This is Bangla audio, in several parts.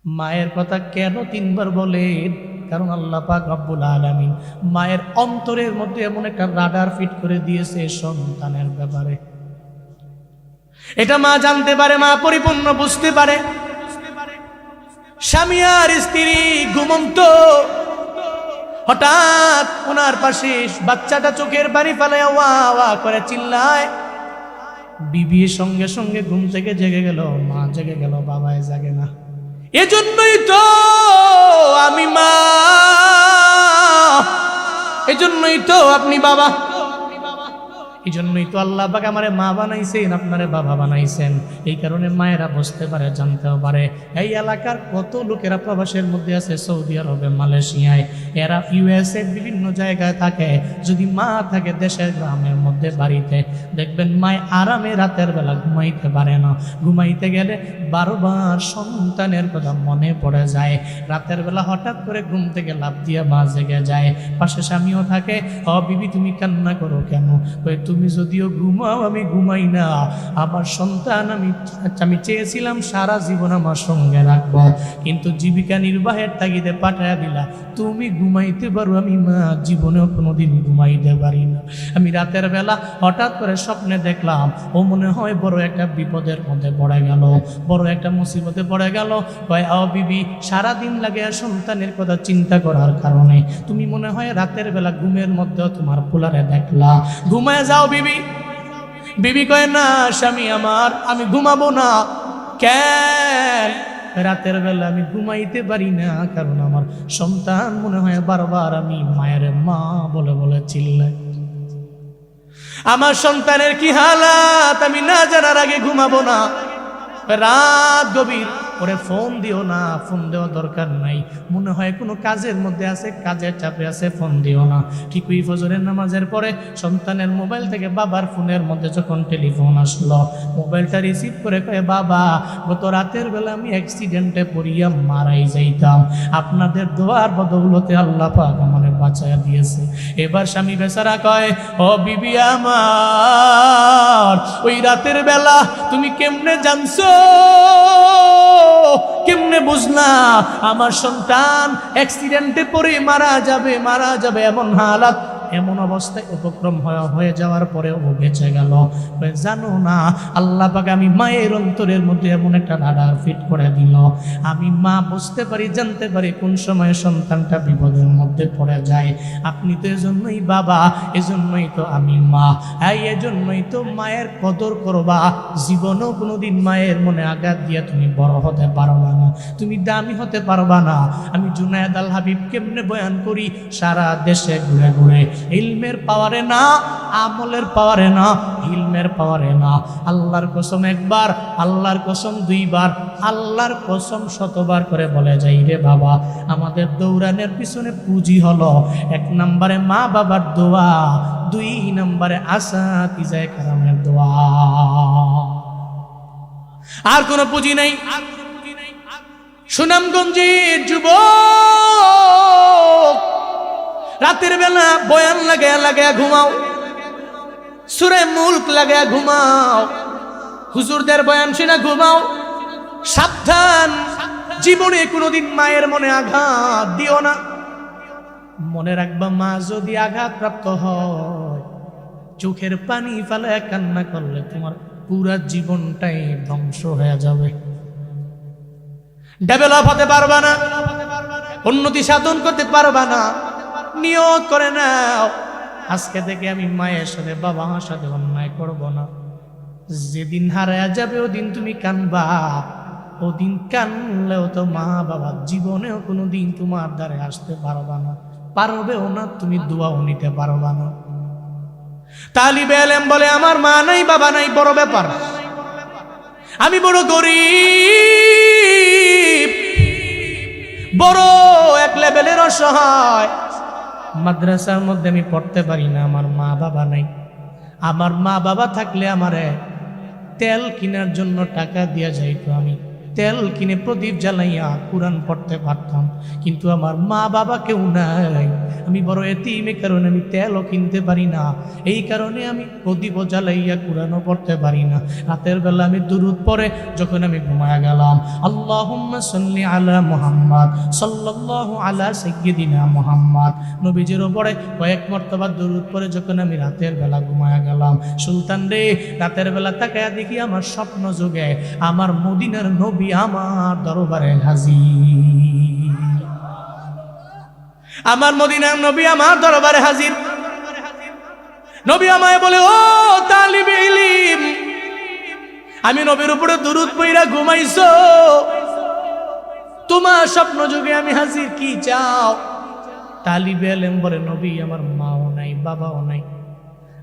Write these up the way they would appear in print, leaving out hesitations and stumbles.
মায়ের কথা কেন তিনবার বলেন? কারণ আল্লাহ পাক রব্বুল আলামিন মায়ের অন্তরের মধ্যে এমন একটা রাডার ফিট করে দিয়েছে সন্তানের ব্যাপারে। এটা মা জানতে পারে, মা পরিপূর্ণ বুঝতে পারে। স্বামী আর স্ত্রী ঘুমন্ত, হঠাৎ ওনার পাশে বাচ্চাটা চোখের পানি ফেলে ওয়া ওয়া করে চিল্লায়। বিবি সঙ্গে সঙ্গে ঘুম থেকে জেগে গেল, মা জেগে গেল, বাবায় জাগে না। এজন্যই তো আমি মা, এজন্যই তো আপনি বাবা, এজন্যই তো আল্লাহ পাক আমারে মা বানাইছেন, আপনারে বাবা বানাইছেন। এই কারণে মায়েরা বুঝতে পারে, জানতেও পারে। এই এলাকার কত লোকেরা প্রবাসের মধ্যে আছে, সৌদি আরবে, মালয়েশিয়ায়, এরা ইউএসএ বিভিন্ন জায়গায় থাকে। যদি মা থাকে দেশের গ্রামের মধ্যে বাড়িতে, দেখবেন মায় আরামে রাতের বেলা ঘুমাইতে পারে না। ঘুমাইতে গেলে বারবার সন্তানের কথা মনে পড়ে যায়। রাতের বেলা হঠাৎ করে ঘুম থেকে লাফ দিয়ে মা জেগে যায়। পাশে স্বামীও থাকে। ও বিবি তুমি কান্না করো কেন? তুমি যদিও ঘুমাও, আমি ঘুমাই না। আমার সন্তান আমি চেয়েছিলাম সারা জীবন আমার সঙ্গে রাখবো, কিন্তু জীবিকা নির্বাহের তাগিদে পাঠায়া দিলা। তুমি ঘুমাইতে পারো, আমি মা জীবনেও কোনোদিন ঘুমাইতে পারি না। আমি রাতের বেলা হঠাৎ করে স্বপ্নে দেখলাম ও মনে হয় বড় একটা বিপদের মধ্যে পড়ে গেল, বড় একটা মুসিবতে পড়ে গেল। কয় ও বিবি, সারাদিন লাগে সন্তানের কথা চিন্তা করার কারণে তুমি মনে হয় রাতের বেলা ঘুমের মধ্যেও তোমার পোলারে দেখলা। ঘুমায় যাও বিবি। বিবি কয় না স্বামী আমার, আমি ঘুমাবো না। কেন? রাতের বেলা আমি ঘুমাইতে পারি না, কারণ আমার সন্তান মনে হয় বারবার আমি মায়ের মা বলে বলে চিল্লাই। আমার সন্তানের কি হালাত আমি না জানার আগে ঘুমাবো না। রাত গভীর ওরে ফোন দিও না, ফোন দেওয়া দরকার নাই। মনে হয় কোনো কাজের মধ্যে আছে, কাজের চাপে আছে, ফোন দিও না। ঠিকই ফজরের নামাজের পরে সন্তানের মোবাইল থেকে বাবার ফোনের মধ্যে যখন টেলিফোন আসলো, মোবাইলটা রিসিভ করে কয়ে বাবা, গত রাতের বেলা আমি অ্যাক্সিডেন্টে পড়িয়া মারাই যাইতাম, আপনাদের দোয়ার বদৌলতে আল্লাহ পাক আমারে বাঁচায়া দিয়েছে। এবার স্বামী বেচারা কয় ও বিবি আমার, ওই রাতের বেলা তুমি কেমনে জানছো, কেমনে বুঝলা আমার সন্তান অ্যাক্সিডেন্টে পড়ে মারা যাবে এমন হালাত, এমন অবস্থায় উপক্রম হয়ে যাওয়ার পরেও ও বেঁচে গেল। জানো না আল্লাহ পাক আমি মায়ের অন্তরের মধ্যে এমন একটা রাডার ফিট করে দিল। আমি মা বুঝতে পারি, জানতে পারি কোন সময় সন্তানটা বিপদের মধ্যে পড়ে যায়। আপনি তো এজন্যই বাবা, এজন্যই তো আমি মা। হ্যাঁ, এজন্যই তো মায়ের কদর করবা। জীবনেও কোনোদিন মায়ের মনে আঘাত দিয়ে তুমি বড় হতে পারবা না, তুমি দামি হতে পারবা না। আমি জুনায়েদ আল হাবিব কেমনে বয়ান করি সারা দেশে ঘুরে ঘুরে, ইলমের পাওয়ারে না, আমলের পাওয়ারে না, ইলমের পাওয়ারে না। আল্লাহর কসম একবার, আল্লাহর কসম দুইবার, আল্লাহর কসম শতবার করে বলে যাই রে বাবা, আমাদের দৌড়ানোর পিছনে পুঁজি হলো 1 নম্বরে মা বাবার দোয়া, 2 নম্বরে আসাতিজায়ে কেরামের দোয়া। আর কোনো পুঁজি নেই। সুনামগঞ্জের যুবক রাতের বেলা বয়ান লাগায়া ঘুমাও, সূরা মুলক লাগায়া ঘুমাও, হুজুরদের বয়ান শুনে ঘুমাও। সাবধান, জীবনে কোনোদিন মায়ের মনে আঘাত দিও না। মনে রাখবা, মা যদি আঘাতপ্রাপ্ত হয়, চোখের পানি ফেলে কান্না করলে তোমার পুরা জীবনটাই ধ্বংস হয়ে যাবে। ডেভেলপ হতে পারবা না, উন্নতি সাধন করতে পারবা না। নিয়ত করে নাও, আজকে থেকে আমি মায়ের সাথে বাবার সাথে অন্যায় করব না। যেদিন হারায়া যাবে ওদিন তুমি কানবা, ওদিন কানলেও তো মা বাবা জীবনেও কোনোদিন তোমার দ্বারে আসতে পারবা না, পারবেও না, তুমি দোয়াও নিতে পারবা না। তালিবে ইলম বলে আমার মা নাই বাবা নাই বড় ব্যাপার, আমি বড় গরিব, বড় এক লেভেলের অসহায়, মাদ্রাসার মধ্যে আমি পড়তে পারি না, আমার মা বাবা নাই। আমার মা বাবা থাকলে আমারে তেল কেনার জন্য টাকা দিয়া যাইতো, আমি তেল কিনে প্রদীপ জ্বালাইয়া কোরআন পড়তে পারতাম, কিন্তু আমার মা বাবা কেউ নাই, আমি বড় এতিম, এই কারণে আমি তেলও কিনতে পারি না, এই কারণে আমি প্রদীপও জ্বালাইয়া কোরআনও পড়তে পারি না। রাতের বেলা আমি দুরূদ পড়ে যখন আমি ঘুমায়া গেলাম, আল্লাহুম্মা সাল্লি আলা মুহাম্মদ সাল্লাল্লাহু আলা সাইয়্যিদিনা মুহাম্মদ, নবীজির উপরে কয়েক মর্তবা দুরূদ পড়ে যখন আমি রাতের বেলা ঘুমায়া গেলাম, সুলতান রে রাতের বেলা তাকায়া দেখি আমার স্বপ্ন যোগে আমার মদিনার নবী আমার দরবারে হাজির, আমার মদিনার নবী আমার দরবারে হাজির। নবী আমায় বলে, ও তালিবে ইলম, আমি নবীর উপরে দুরূদ পড়া ঘুমাইছো, তোমার স্বপ্ন যুগে আমি হাজির, কি চাও? তালিবে ইলম বলে, নবী আমার মাও নাই বাবাও নাই,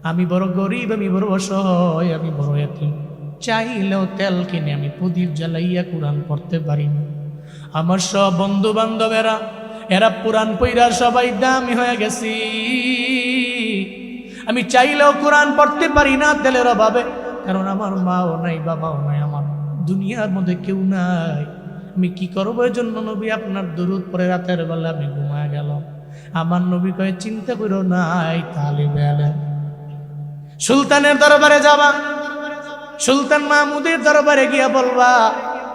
আমি বড় গরিব, আমি বড় অসহায়, আমি বড় এতিম, চাইলেও তেল কিনে আমি প্রদীপ জ্বালাইয়া কোরআন পড়তে পারি না। আমার সব বন্ধু বান্ধবেরা এরা কোরআন পইরা সবাই দামি হয়ে গেছি, আমি চাইলেও কোরআন পড়তে পারি না তেলের অভাবে, কারণ আমার মাও নাই বাবাও নাই, আমার দুনিয়ার মধ্যে কেউ নাই, আমি কি করবো? এই জন্য নবী আপনার দুরূদ পড়ে রাতের বেলা আমি ঘুমায় গেলাম। আমার নবী কয়ে, চিন্তা করো নাই তালিবে ইলম, সুলতানের দরবারে যাবা, সুলতান মাহমুদের দরবারে গিয়া বলবা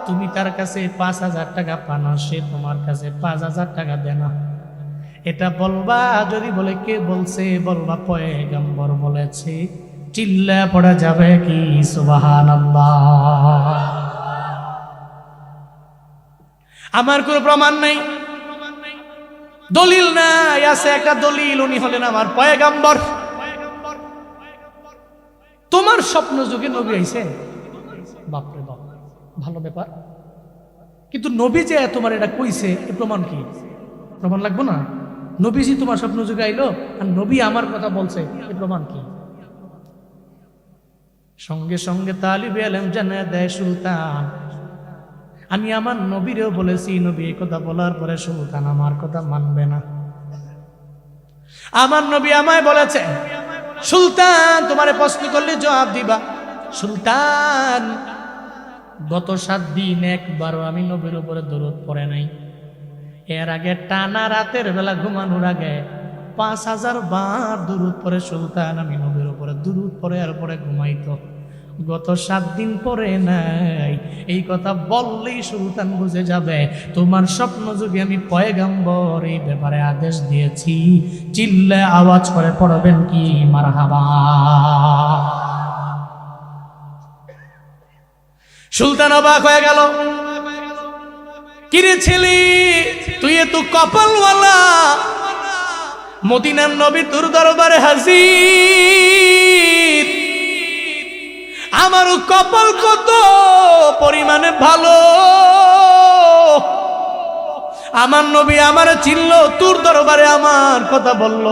তুমি তার কাছে 5,000 টাকা পানা, সে তোমার কাছে 5,000 টাকা দেনা, এটা বলবা। যদি বলে কে বলছে, বলবা পয়গম্বর বলেছে, চিল্লা পড়া যাবে কি সুবহানাল্লাহ। আমার কোনো প্রমাণ নাই, দলিল নাই, আছে একটা দলিল, উনি হলেন আমার পয়গম্বর। তোমার স্বপ্ন যুগে নবী আইছে, বাপরে বাপ, ভালো ব্যাপার, কিন্তু নবী যে তোমার এটা কইছে এ প্রমাণ কি? প্রমাণ লাগবো না? নবীজি তোমার স্বপ্ন যুগে আইলো আর নবী আমার কথা বলছে, এ প্রমাণ কি? সঙ্গে সঙ্গে তালিবে ইলম জানায় দেয়, সুলতান আমি আমার নবীরেও বলেছি, নবী এই কথা বলার পরে সুলতান আমার কথা মানবে না। আমার নবী আমায় বলেছে, সুলতান তোমারে প্রশ্ন করলে জবাব দিবা। সুলতান গত 7 দিন একবারও আমি নবীর উপরে দরুদ পড়ে নাই, এর আগে টানা রাতের বেলা ঘুমানোর আগে 5,000 বার দরুদ পড়ে সুলতান আমি নবীর উপরে দরুদ পড়ে আর পরে ঘুমাইতো, গত 7 দিন পরে নাই। এই কথা বললেই সুলতান বুঝে যাবে তোমার স্বপ্ন যুগে আমি পয়গম্বর এই ব্যাপারে আদেশ দিয়েছি। চিল্লে আওয়াজ করে পড়বেন কি মারহাবা। সুলতান অবাক হয়ে গেল, কিরে ছেলে তুই এত কপালওয়ালা, মদিনার নবী তোর দরবারে হাজির, আমারও কপাল কত পরিমাণে ভালো, আমার নবী আমার চিনল, তোর দরবারে আমার কথা বলল,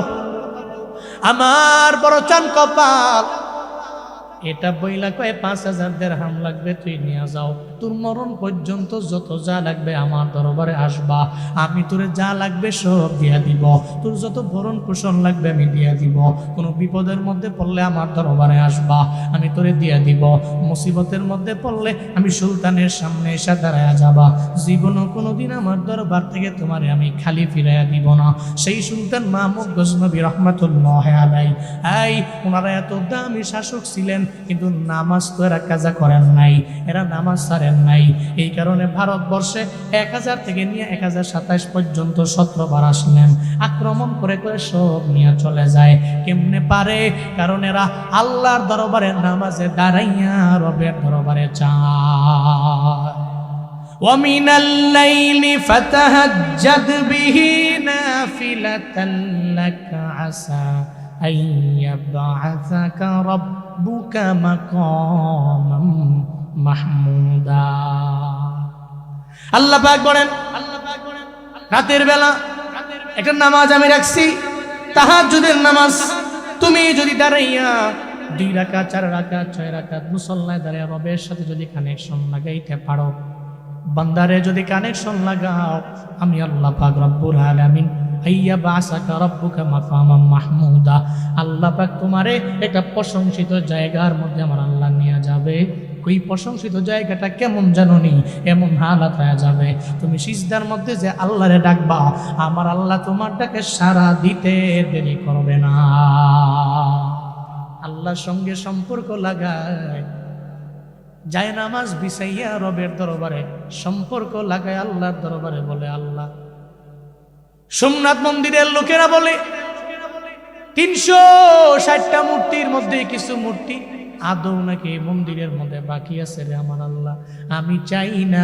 আমার বড় চান কপাল। এটা বইলা কয়ে 5,000 দিরহাম লাগবে, তুই নিয়ে যাও, তোর মরণ পর্যন্ত যত যা লাগবে আমার দরবারে আসবা, আমি তোরে যা লাগবে সব দিয়া দিব, তোর যত ভরণ পোষণ লাগবে আমি দিয়া দিব, কোনো বিপদের মধ্যে পড়লে আমার দরবারে আসবা, আমি তোরে দিয়া দিব, মুসিবতের মধ্যে পড়লে আমি সুলতানের সামনে এসে দাঁড়ায়া যাবা, জীবনও কোনোদিন আমার দরবার থেকে তোমারে আমি খালি ফিরাইয়া দিব না। সেই সুলতান মাহমুদ গজনবী রহমাতুল্লাহ আলাইহি, এই ওনারা এত দামি শাসক ছিলেন, কিন্তু নামাজ তো এরা কাজা করেন নাই, এরা নামাজ ছাড়েন নাই, এই কারণে ভারতবর্ষে 1000 থেকে নিয়ে 1027 পর্যন্ত 17 বার আসলেন, আক্রমণ করে করে সব নিয়ে চলে যায়। কেমনে পারে? কারণ এরা আল্লাহর দরবারে নামাজে দাঁড়াইয়া রবের দরবারে চায়। وَمِنَ اللَّيْلِ فَتَهَجَّدْ بِهِ نَافِلَةً لَكَ عَسَى أَن يَبْعَثَكَ رَبُّكَ مَقَامًا মাহমুদা। আল্লাহ পাক বলেন, রাতের বেলা একটা নামাজ আমি রাখছি, তাহাজ্জুদের নামাজ, তুমি যদি দাঁড়াইয়া 2 রাকাত 4 রাকাত 6 রাকাত মুসল্লায় দাঁড়িয়ে রবের সাথে যদি কানেকশন লাগাইতে পারো, বান্দারে যদি কানেকশন লাগাও, আমি আল্লাহ পাক রব্বুল আলামিন আইয়া বাসাকা রব্বুকা মাকামাম মাহমুদা, আল্লাহ পাক তোমারে একটা প্রশংসিত জায়গার মধ্যে আমার আল্লাহ নিয়ে যাবে, ওই প্রশংসিত জায়গাটা কেমন জানোনি, এমন হালাত হয়ে যাবে তুমি সিজদার মধ্যে যে আল্লাহরে ডাকবা, আমার আল্লাহ তোমার ডাকে সাড়া দিতে দেরি করবে না। আল্লাহর সঙ্গে সম্পর্ক লাগায় যায় নামাজ বিছাইয়া রবের দরবারে সম্পর্ক লাগায় আল্লাহর দরবারে বলে আল্লাহ। সোমনাথ মন্দিরের লোকেরা বলে 360টা মূর্তির মধ্যে কিছু মূর্তি আদৌ নাকি মন্দিরের মধ্যে বাকি আছে রে আমার আল্লাহ। আমি চাই না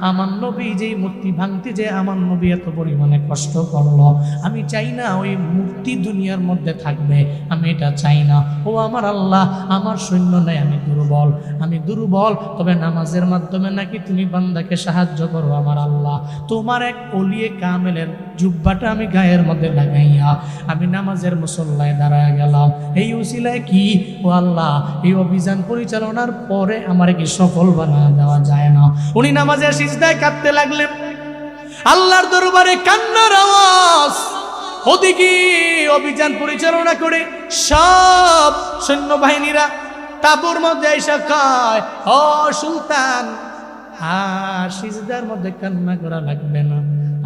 আমার নবী যেই মূর্তি ভাঙতে যে আমার নবী এত পরিমাণে কষ্ট করলো, আমি চাই না ওই মূর্তি দুনিয়ার মধ্যে থাকবে, আমি এটা চাই না। ও আমার আল্লাহ, আমার সৈন্য নাই, আমি দুর্বল, তবে নামাজের মাধ্যমে নাকি তুমি বান্দাকে সাহায্য করো আমার আল্লাহ। তোমার এক ওলিয়ে কামেলের জুব্বাটা আমি গায়ের মধ্যে লাগাইয়া আমি নামাজের মুসল্লায় দাঁড়ায় গেলাম। এই উসিলায় কি ও আল্লাহ, এই অভিযান পরিচালনার পরে আমার কি সফল বানা দেওয়া যায় না? উনি নামাজের সিজদায় কাঁদতে লাগলেন, আল্লাহর দরবারে কান্নার আওয়াজ। ওদিকে অভিযান পরিচালনা করে সব সৈন্যবাহিনীরা তাবুর মধ্যে এসে কয়, ও সুলতান, আর সিজদার মধ্যে কান্না করা লাগবে না,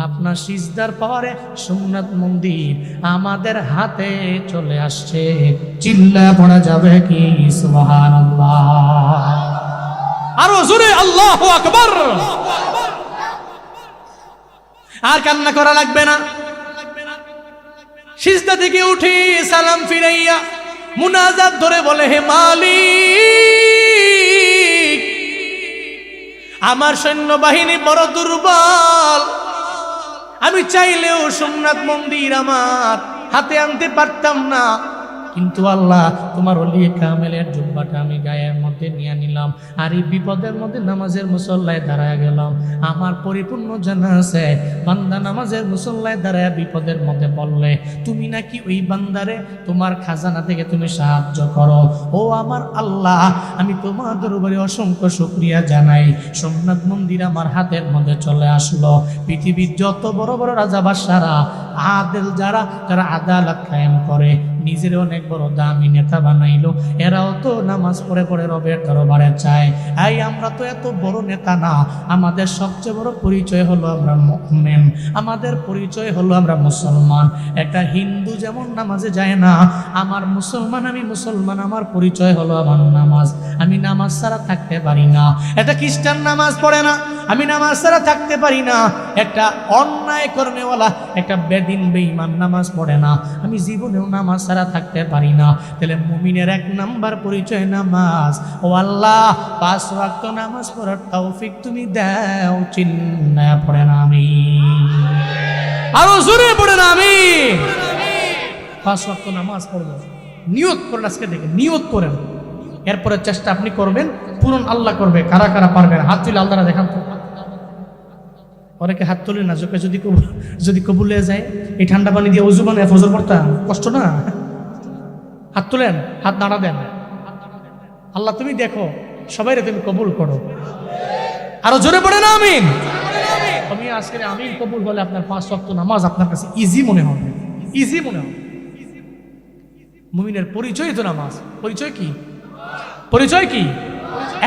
আপনার সিজদার পরে সোমনাথ মন্দির আমাদের হাতে চলে আসছে। চিল্লা পড়া যাবে কি সুবহানাল্লাহ? আরো জোরে আল্লাহু আকবার। আর কান্না করা লাগবে না। সিজদা থেকে উঠে সালাম ফিরাইয়া মুনাজাত ধরে বলে, হে মালিক, আমার সৈন্যবাহিনী বড় দুর্বল, আমি চাইলেও সোমনাথ মন্দির আমার হাতে আনতে পারতাম না, কিন্তু আল্লাহ তোমার ওলি কামেলের জুব্বাটা আমি গায়ের মধ্যে নিয়ে নিলাম, আর এই বিপদের মধ্যে নামাজের মুসল্লায় দাঁড়ায় গেলাম। আমার পরিপূর্ণ জানা আছে বান্দা নামাজের মুসল্লায় দাঁড়ায় বিপদের মধ্যে পড়লে তুমি নাকি ওই বান্দারে তোমার খাজানা থেকে তুমি সাহায্য করো। ও আমার আল্লাহ, আমি তোমার দরবারে অসংখ্য শুকরিয়া জানাই। সোমনাথ মন্দির আমার হাতের মধ্যে চলে আসলো। পৃথিবীর যত বড় বড় রাজা বাদশারা আদেল যারা আদালত কায়েম করে, নিজের অনেক বড় দামি নেতা বানাইলো, এরাও তো নামাজ পড়ে পড়ে রবের দরবারে চায়। এই আমরা তো এত বড় নেতা না, আমাদের সবচেয়ে বড় পরিচয় হলো আমরা মুমিন, আমাদের পরিচয় হলো আমরা মুসলমান। একটা হিন্দু যেমন নামাজে যায় না, আমার মুসলমান, আমি মুসলমান, আমার পরিচয় হলো আমার নামাজ, আমি নামাজ ছাড়া থাকতে পারি না। একটা খ্রিস্টান নামাজ পড়ে না, আমি নামাজ ছাড়া থাকতে পারি না। একটা অন্যায় কর্মেওয়ালা, একটা বেদিন বেঈমান নামাজ পড়ে না, আমি জীবনেও নামাজ ছাড়া থাকতে পারি না। তাহলে মুমিনের 1 নাম্বার পরিচয় নামাজ। ও আল্লাহ, 5 ওয়াক্ত নামাজ পড়ার তৌফিক তুমি দাও। চিল্লায়া পড়েন আমিন। আরো জোরে পড়েন আমিন। 5 ওয়াক্ত নামাজ পড়বো, নিয়ত করেন। আজকে দেখে নিয়ত করেন, এরপরে চেষ্টা আপনি করবেন, পূরণ আল্লাহ করবে। কারা কারা পারবেন হাত তুলে আল্লাহরা দেখান তো। অনেকে হাত তুলে না, চোখে যদি কবুল হয়ে যায়, এই ঠান্ডা পানি দিয়ে ওযু বানায় ফজর পড়তাম, কষ্ট না? হাত তুলেন, হাত নাড়া দেন। আল্লাহ তুমি দেখো, সবাইরে তুমি কবুল করো। আরো জোরে পড়েন আমিন। আমি আজকে আমিন কবুল হলে আপনার 5 ওয়াক্ত নামাজ আপনার কাছে ইজি মনে হবে, ইজি মনে হবে। মুমিনের পরিচয় তো নামাজ। পরিচয় কি? পরিচয় কি?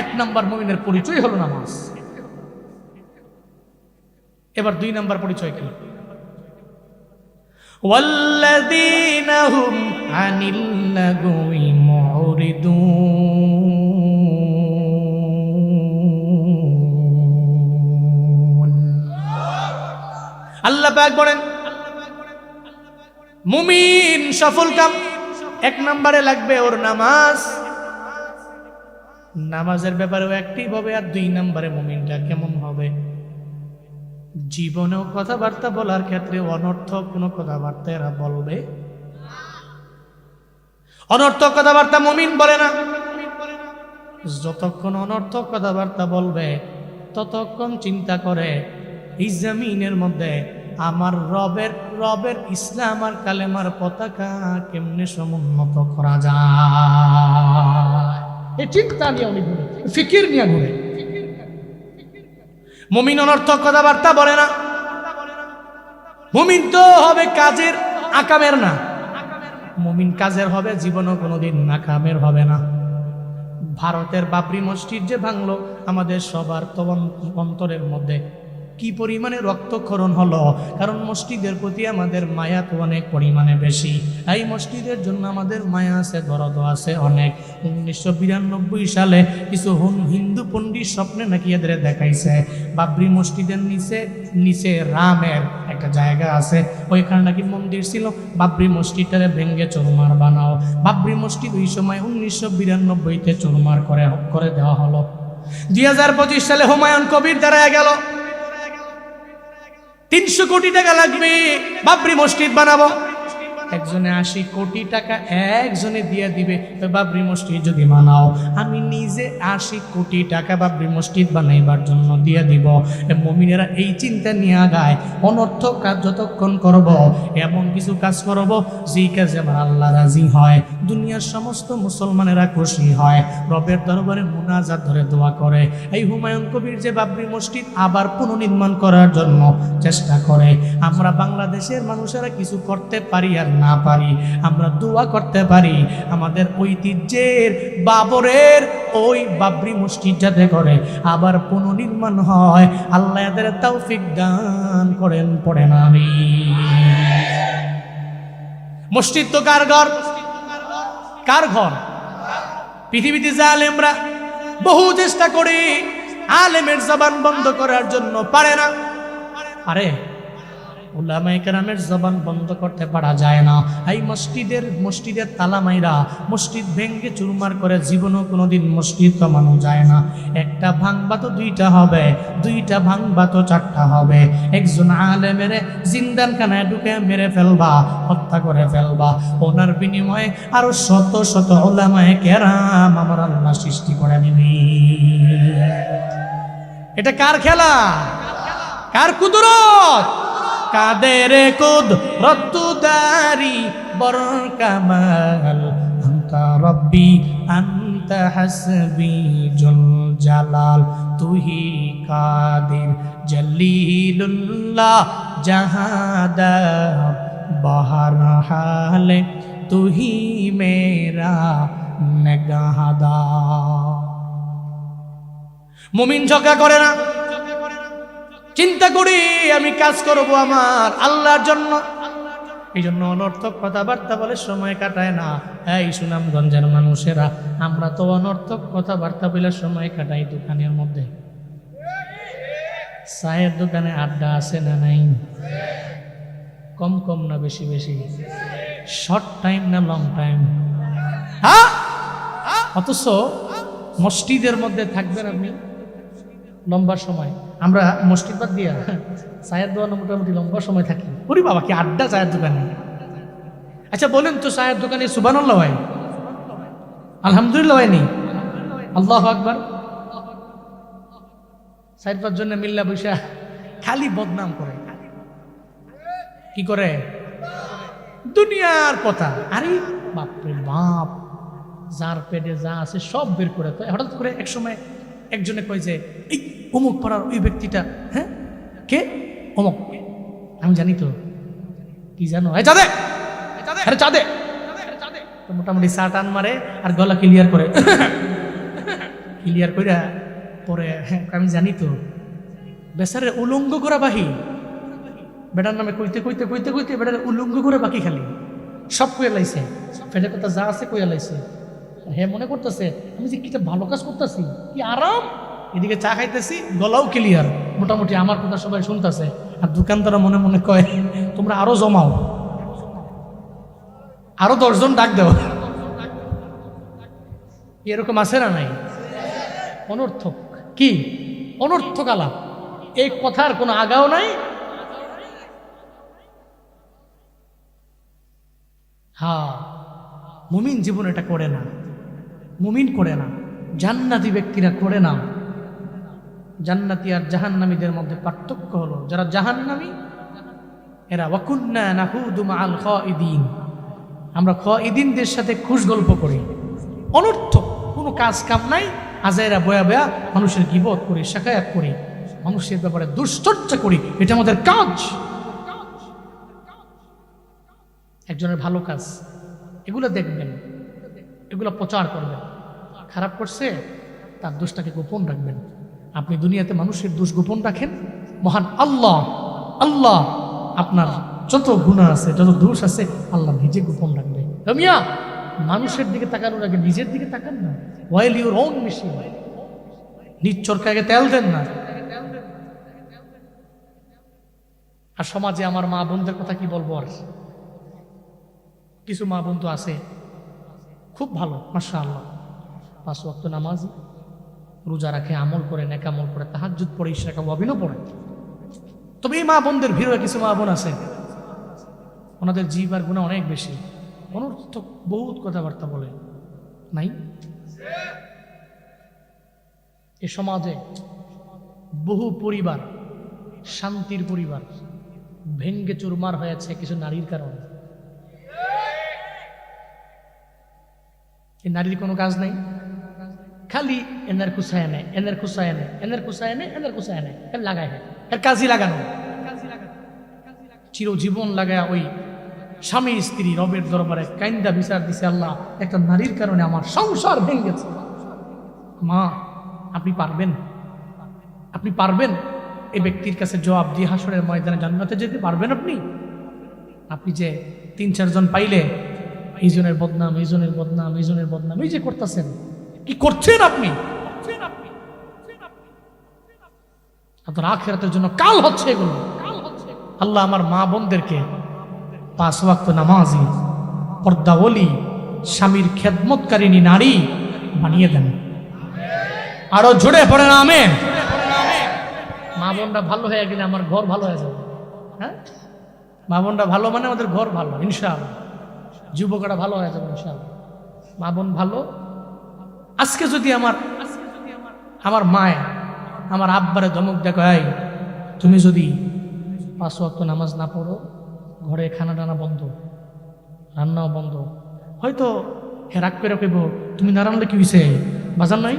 1 নাম্বার মুমিনের পরিচয় হলো নামাজ। এবার 2 নাম্বার পরিচয় কি? ওয়াল্লাযীনা হুম আনিল লাগwi মুরিদুন। আল্লাহ পাক বলেন, মুমিন সফল কাম 1 নম্বরে লাগবে ওর নামাজ। নামাজের ব্যাপারেও অ্যাক্টিভ হবে। আর 2 নম্বরে মুমিনটা কেমন হবে? জীবনেও কথাবার্তা বলার ক্ষেত্রে অনর্থক কোনো কথাবার্তা এরা বলবে। অনর্থক কথাবার্তা মুমিন বলে না। যতক্ষণ অনর্থক কথাবার্তা বলবে ততক্ষণ চিন্তা করে এই জমিনের মধ্যে আমার রবের ইসলাম আর কালেমার পতাকা কেমনে সমুন্নত করা যায়, এই চিন্তা নিয়ে উনি ঘুরে, ফিকির নিয়ে ঘুরে। মুমিন অনর্থক কথাবার্তা বলে না। মুমিন তো হবে কাজের, আকামের না। মুমিন কাজের হবে, জীবনও কোনোদিন নাকামের হবে না। ভারতের বাবরি মসজিদ যে ভাঙলো, আমাদের সবার তো অন্তরের মধ্যে কি পরিমাণে রক্তক্ষরণ হলো, কারণ মসজিদের প্রতি আমাদের মায়া তো অনেক পরিমাণে বেশি। এই মসজিদের জন্য আমাদের মায়া আছে, দরদ আছে অনেক। 1992 সালে কিছু হিন্দু পণ্ডিত স্বপ্নে নাকি এদের দেখাইছে বাবরি মসজিদের নিচে রামের একটা জায়গা আছে, ওইখানে নাকি মন্দির ছিল, বাবরি মসজিদটারে ভেঙ্গে চুরমার বানাও। বাবরি মসজিদ ওই সময় 1992-তে চুরমার করে দেওয়া হলো। 2025 সালে হুমায়ুন কবির দাঁড়ায় গেল, 300 কোটি টাকা লাগবে বাবরি মসজিদ বানাবো। একজনে 80 কোটি টাকা একজনে দিয়ে দিবে, বাবরি মসজিদ যদি বানাও আমি নিজে 80 কোটি টাকা বাবরি মসজিদ বানাইবার জন্য দিয়ে দিব। মুমিনেরা এই চিন্তা নিয়ে আগায়, অনর্থক কাজ যতক্ষণ করব, এমন কিছু কাজ করব যেই কাজে আমার আল্লাহ রাজি হয়, দুনিয়ার সমস্ত মুসলমানেরা খুশি হয়, রবের দরবারে মুনাজাত ধরে দোয়া করে। এই হুমায়ুন কবির যে বাবরি মসজিদ আবার পুনর্নির্মাণ করার জন্য চেষ্টা করে, আমরা বাংলাদেশের মানুষেরা কিছু করতে পারি আর না পারি, আমরা দোয়া করতে পারি আমাদের ঐতিহ্যের বাবরের ওই বাবরি মসজিদ যাতে করে আবার পুনর্নির্মাণ হয়, আল্লাহ এদের তৌফিক দান করেন, পড়েন আমিন। মসজিদ তো কার ঘর? কার ঘর? পৃথিবীতে জালেমরা বহু চেষ্টা করে আলেমের জবান বন্ধ করার জন্য, পারে না। আরে উলামায়ে কেরামের জবান বন্ধ করতে পারা যায় না। এই মসজিদের তালা মাইরা মসজিদ ভেঙ্গে চুরমার করে জীবনও কোনোদিন মসজিদ কমানো যায় না। একটা ভাঙবা তো 2টা হবে, 2টা ভাঙবা তো 4টা হবে। একজন আলেমের জিন্দানখানায় ঢুকে মেরে ফেলবা, হত্যা করে ফেলবা, ওনার বিনিময়ে আরো শত শত উলামায়ে কেরাম আমার আল্লাহ সৃষ্টি করে দিবি। এটা কার খেলা? কার কুদরত? কাদের কুদরত দারি বর কামাল, আনতা রব্বি আনতা হাসবি জুল জালাল, তুহি কাদির জলিলুল্লাহ জাহাদা বাহার হালে, তুহি মেরা নেগাহাদা। মুমিন ঝগড়া করে না, চিন্তা করি আমি কাজ করব আমার আল্লাহর জন্য। এই জন্য অনর্থক কথাবার্তা বলে সময় কাটায় না। এই সুনামগঞ্জের মানুষেরা, আমরা তো অনর্থক কথাবার্তা বলে সময় কাটাই দোকানের মধ্যে। চায়ের দোকানে আড্ডা আছে না নাই? কম কম না বেশি বেশি? শর্ট টাইম না লং টাইম? হ্যাঁ, অথচ মসজিদের মধ্যে থাকবেন আপনি লম্বা সময়। আমরা মসজিদ বাদ দিয়া চায়ের দোকানে মোটামুটি লম্বা সময় থাকি। ওরে বাবা, কি আড্ডা চায়ের দোকানে! আচ্ছা বলেন তো, চায়ের দোকানে সুবহানাল্লাহ হয়? আলহামদুলিল্লাহ হয়নি? আল্লাহু আকবার। 4-5 জনে মিল্লা বৈশা খালি বদনাম করে। কি করে? দুনিয়ার কথা। আরে বাপরে বাপ, যার পেটে যা আছে সব বের করে। হঠাৎ করে এক সময় একজনে কয় যে এই অমুক পাড়ার ওই ব্যক্তিটা, হ্যাঁ কে? অমুক। আমি জানি তো। কি জানো? চাঁদে, আরে চাঁদে। মোটামুটি চা টান মারে আর গলা ক্লিয়ার করে, ক্লিয়ার করে পরে আমি জানি তো। বেচারে উলঙ্গ করা বাহি, বেটার নামে কইতে কইতে কইতে কইতে বেটার উলঙ্গ করে বাকি খালি সব কইয়া লাইছে, ফেলে কথা যা আছে কইয়া লাইছে। হ্যাঁ মনে করতেছে আমি যে কিটা ভালো কাজ করতেছি, কি আরাম। এদিকে চা খাইতেছি, গলাও ক্লিয়ার, মোটামুটি আমার কথা সবাই শুনতেছে। আর দোকানদারা মনে মনে কয় তোমরা আরো জমাও, আরো 10 জন ডাক দেও। এরকম আছে না নাই? অনর্থক। কি অনর্থক আলাপ, এই কথার কোনো আগাও নাই। হ্যাঁ, মুমিন জীবন এটা করে না, মুমিন করে না, জান্নাতি ব্যক্তিরা করে না। জান্নাতি আর জাহান্নামীদের মধ্যে পার্থক্য হলো, যারা জাহান্নামী এরা ওয়াকুন্না নাহুদু মাআল খাইদিন, আমরা খাইদিনদের সাথে খুশ গল্প করি। অনর্থক কোনো কাজ কাম নাই, আজাইরা বয়া বয়া মানুষের গীবত করি, শাকায়াত করি, মানুষের ব্যাপারে দুশ্চর্চা করি, এটা আমাদের কাজ। একজনের ভালো কাজ, এগুলো দেখবেন, এগুলো প্রচার করবেন। খারাপ করছে, তার দোষটাকে গোপন রাখবেন। আপনি দুনিয়াতে মানুষের দোষ গোপন রাখেন, মহান আল্লাহ আল্লাহ আপনার যত গুনাহ আছে, যত দোষ আছে, আল্লাহ নিজে গোপন রাখবে। মিয়া, মানুষের দিকে তাকানোর আগে নিজের দিকে তাকান না। ওয়াইল ইউর ওন মেশিন, নিজ চরকাকে তেল দেন না। আর সমাজে আমার মা বোনদের কথা কি বলবো, আর কিছু মা বোন তো আছে খুব ভালো, মাশাআল্লাহ, 5 ওয়াক্ত নামাজ, রোজা রাখে, আমল করে, নেক আমল করে, তাহাজ্জুদ পড়ে, ইশরাক ওয়াবিনও পড়ে। তবে এই মা বোনদের ভিড়ে কিছু মা বোন আছে, ওনাদের জীব আর গুনাহ অনেক বেশি, অনর্থক বহুত কথাবার্তা বলে। নাই? এ সমাজে বহু পরিবার, শান্তির পরিবার ভেঙ্গে চুরমার হয়েছে কিছু নারীর কারণে। এই নারীর কোনো কাজ নাই, খালি এনার কুসায় নেয়, এনার কুসায় নেয়, এনার কুসায় নেয়, এনার কুসায় নেয়, লাগায়, এর কাজই লাগানো, চিরজীবন লাগায় ওই স্বামী স্ত্রী রবের দরবারে কাইন্দা বিচার দিছে, আল্লাহ একটা নারীর কারণে আমার সংসার ভেঙেছে। মা, আপনি পারবেন? আপনি পারবেন এই ব্যক্তির কাছে জবাব দিয়ে হাসরের ময়দানে জান্নাতে যেতে পারবেন? আপনি যে 3-4 জন পাইলে এই জনের বদনাম, এই জনের বদনাম, এই জনের বদনাম, এই যে করতেছেন, কি করছেন আপনি? আপনার আখিরাতের জন্য কাল হচ্ছে এগুলো। আল্লাহ আমার মা বোনদেরকে 5 ওয়াক্ত নামাজি, পর্দাওয়ালি, স্বামীর খেদমতকারিনী নারী বানিয়ে দেন। আরো জোরে পড়েন আমিন। মা বোনরা ভালো হয়ে গেলে আমার ঘর ভালো হয়ে যাবে। হ্যাঁ, মা বোনরা ভালো মানে আমাদের ঘর ভালো, ইনশাআল্লাহ। যুবকরা ভালো হয়ে যাবে ইনশাআল্লাহ। মা বোন ভালো। আজকে যদি আমার মায় আমার আব্বারে ধমক দেখায়, তুমি যদি 5 ওয়াক্ত নামাজ না পড়ো, ঘরে খানা টানা বন্ধ, রান্নাও বন্ধ, হয়তো রাগ করে কইব, তুমি না রান্নালে কি হয়েছে, বাজার নাই,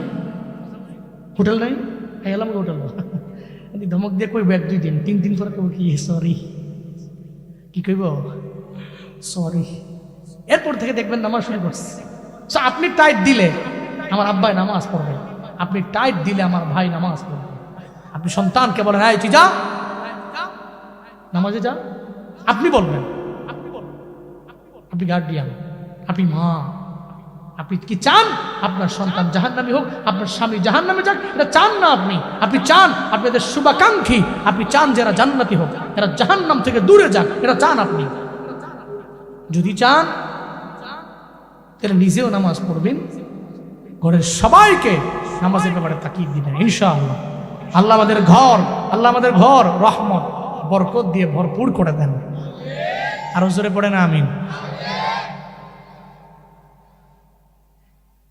হোটেল নাই, এলাম হোটেল। ধমক দিয়ে কইব 1-2 দিন, 3 দিন পরে কইব কি সরি, কি কইব সরি। এরপর থেকে দেখবেন নামাজ শুরু করছে। আপনি টাইট দিলে আমার আব্বাই নামাজ পড়বে, আপনি টাইট দিলে আমার ভাই নামাজ পড়বে। আপনি সন্তানকে বলেন, এই তুই যা নামাজে যা, আপনি বলবেন, আপনি গার্ডিয়ান, আপনি মা, আপনি কি চান আপনার সন্তান জাহান্নামী হোক, আপনার স্বামী জাহান্নামে যাক? এটা চান না আপনি। আপনি চান আপনাদের শুভাকাঙ্ক্ষী, আপনি চান যারা জান্নাতি হোক, এরা জাহান্নাম থেকে দূরে যাক, এটা চান আপনি। যদি চান তাহলে নিজেও নামাজ পড়বেন, ঘরের সবাইকে নামাজের ব্যাপারে তাকিয়ে দিবেন ইনশাআল্লাহ। আল্লাহ আমাদের ঘর রহমত বরকত দিয়ে ভরপুর করে দেন। আরো জোরে পড়ে না আমিন।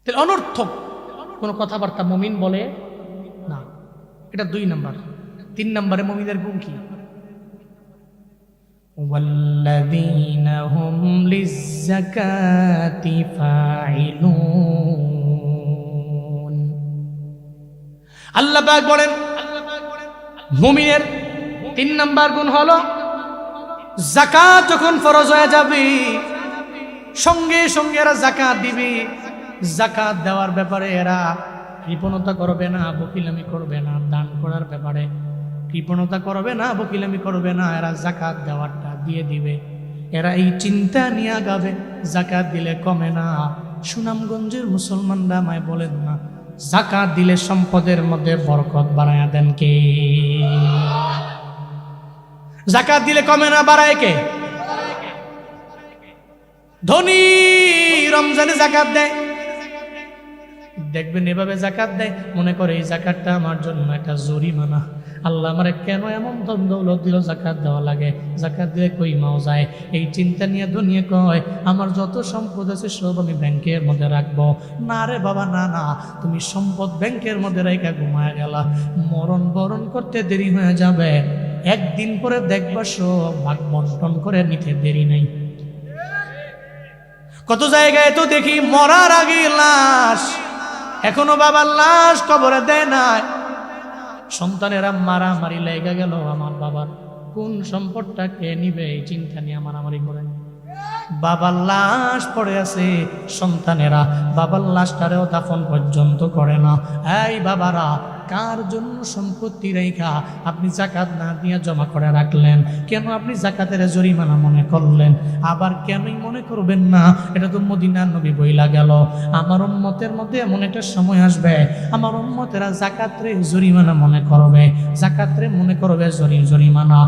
তাহলে অনর্থক কোনো কথাবার্তা মুমিন বলে না, এটা 2 নাম্বার। 3 নম্বরে মুমিনের গুণ কি? ওয়াল্লাযীনা হুম লিয-যাকাতি ফাঈলুন। আল্লাহ পাক বলেন মুমিনের 3 নাম্বার গুণ হলো যাকাত যখন ফরজ হয়ে যাবে সঙ্গে সঙ্গে এরা যাকাত দিবে। যাকাত দেওয়ার ব্যাপারে এরা কৃপণতা করবে না, বকিলামি করবে না। দান করার ব্যাপারে কৃপণতা করবে না, বকিলামি করবে না। এরা যাকাত দেওয়ারটা দিয়ে দিবে। এরা এই চিন্তা নিয়ে গাবে যাকাত দিলে কমে না। সুনামগঞ্জের মুসলমানরা আমায় বলেন না, যাকাত দিলে সম্পদের মধ্যে বরকত বাড়ায়া দেন কে? যাকাত দিলে কমে না, বাড়ায় কে? ধনী রমজানে যাকাত দেয়, দেখবেন এভাবে যাকাত দেয়, মনে করে এই যাকাতটা আমার জন্য একটা জরিমানা। আল্লাহ আমারে কেন এমন ধন দৌলত দিল, যাকাত দেওয়া লাগে, যাকাত দিলে কই মাও যায়। এই চিন্তা নিয়ে দুনিয়া কয় আমার যত সম্পদ আছে সব আমি ব্যাংকের মধ্যে রাখবো। না রে বাবা, না না, তুমি সম্পদ ব্যাংকের মধ্যে রেখে ঘুমায় গেলা, মরণ বরণ করতে দেরি হয়ে যাবে। একদিন পরে দেখবা সব ভাগ বন্টন করে নিতে দেরি নেই। কত জায়গায় তো দেখি মরার আগে লাশ, এখনো বাবার লাশ কবরে দেয় নাই। সন্তানেরা মারামারি লেগে গেল, আমার বাবার কোন সম্পদটা কে নিবে এই চিন্তা নিয়ে মারামারি করে। বাবার লাশ পড়ে আছে, সন্তানেরা বাবার লাশটারেও দাফন পর্যন্ত করে না। এই বাবারা, কার জন্য সম্পত্তি রেখা আপনি যাকাত না দিয়ে জমা করে রাখলেন? কেন আপনি যাকাতের জরিমানা মনে করলেন? আবার কেনই মনে করবেন না? এটা তো মদিনার নবী বইলা গেল, আমার উম্মতের মধ্যে এমন একটা সময় আসবে, আমার উম্মতেরা যাকাতরে জরিমানা মনে করবে, যাকাতরে মনে করবে জরিমানা।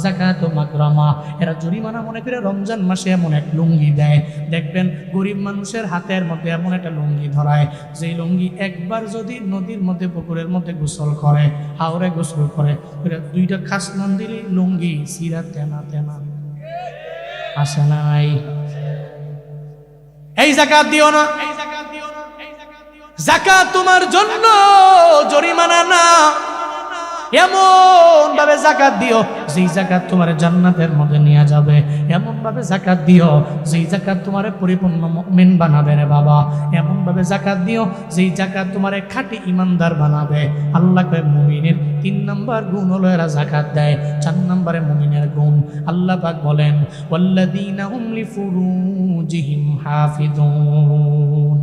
যাকাত মাকরামা, এরা জরিমানা মনে করে রমজান মাসে এমন এক লুঙ্গি দেয়, দেখবেন গরিব মানুষের হাতের মধ্যে এমন একটা লুঙ্গি ধরায়, যেই লুঙ্গি একবার যদি নদীর মধ্যে পুকুরের মধ্যে গোসল করে, হাওরে গোসল করে, দুইটা খাসনান দিলে লুঙ্গি সিরা তেনা তেনা আসে নাই। এই যাকাত দিও না, যাকাত তোমার জন্য জরিমানা না, এমন ভাবে যাকাত দিও যেই যাকাত তোমার জান্নাতের মধ্যে নিয়ে যাবে, এমন ভাবে যাকাত দিও যেই যাকাত তোমার পরিপূর্ণ মুমিন বানাবে রে বাবা, এমন ভাবে যাকাত দিও যেই যাকাত তোমার খাঁটি ইমানদার বানাবে। আল্লাহ কয় মুমিনের 3 নাম্বার গুণ হলো এরা যাকাত দেয়। 4 নম্বরে মুমিনের গুণ আল্লাহ পাক বলেন ওয়াল্লাযীনা হুম লিফুরুজিহিম হাফিজুন।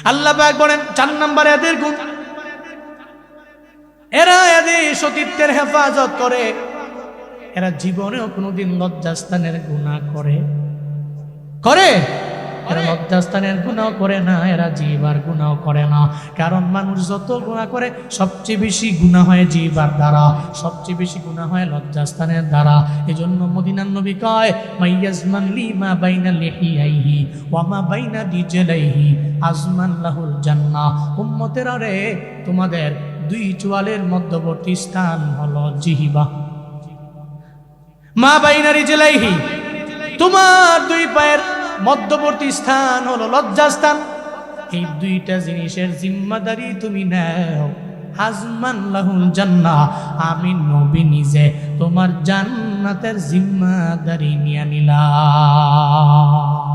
আল্লাহ পাক বলেন 4 নম্বরে এদের গুণ, এরা এদের সতীত্বের হেফাজত করে, এরা জীবনেও কোনোদিন লজ্জাস্থানের গুনাহ করে এরা লজ্জাস্থানের গুনাহ করে না, এরা জিহ্বার গুনাহ করে না। কারণ মানুষ যত গুনাহ করে সবচেয়ে বেশি গুনাহ হয় জিহ্বার দ্বারা, সবচেয়ে বেশি গুনাহ হয় লজ্জাস্থানের দ্বারা। এজন্য মদিনার নবী কয় মাইয়াজমান লিমা বাইনা লিহিয়াইহি ওয়া মা বাইনা রিজলাইহি আজমান লাহুল জান্নাহ। উম্মতেরা রে, তোমাদের 2 চোয়ালের মধ্যবর্তী স্থান হলো জিহ্বা, মা বাইনা রিজলাইহি, তোমার 2 পায়ের মধ্যবর্তী স্থান হলো লজ্জাস্থান। এই 2টা জিনিসের জিম্মাদারি তুমি নাও। আজমান লাহুল জান্নাহ, আমি নবী নিজে তোমার জান্নাতের জিম্মাদারি নিয়ে নিলাম।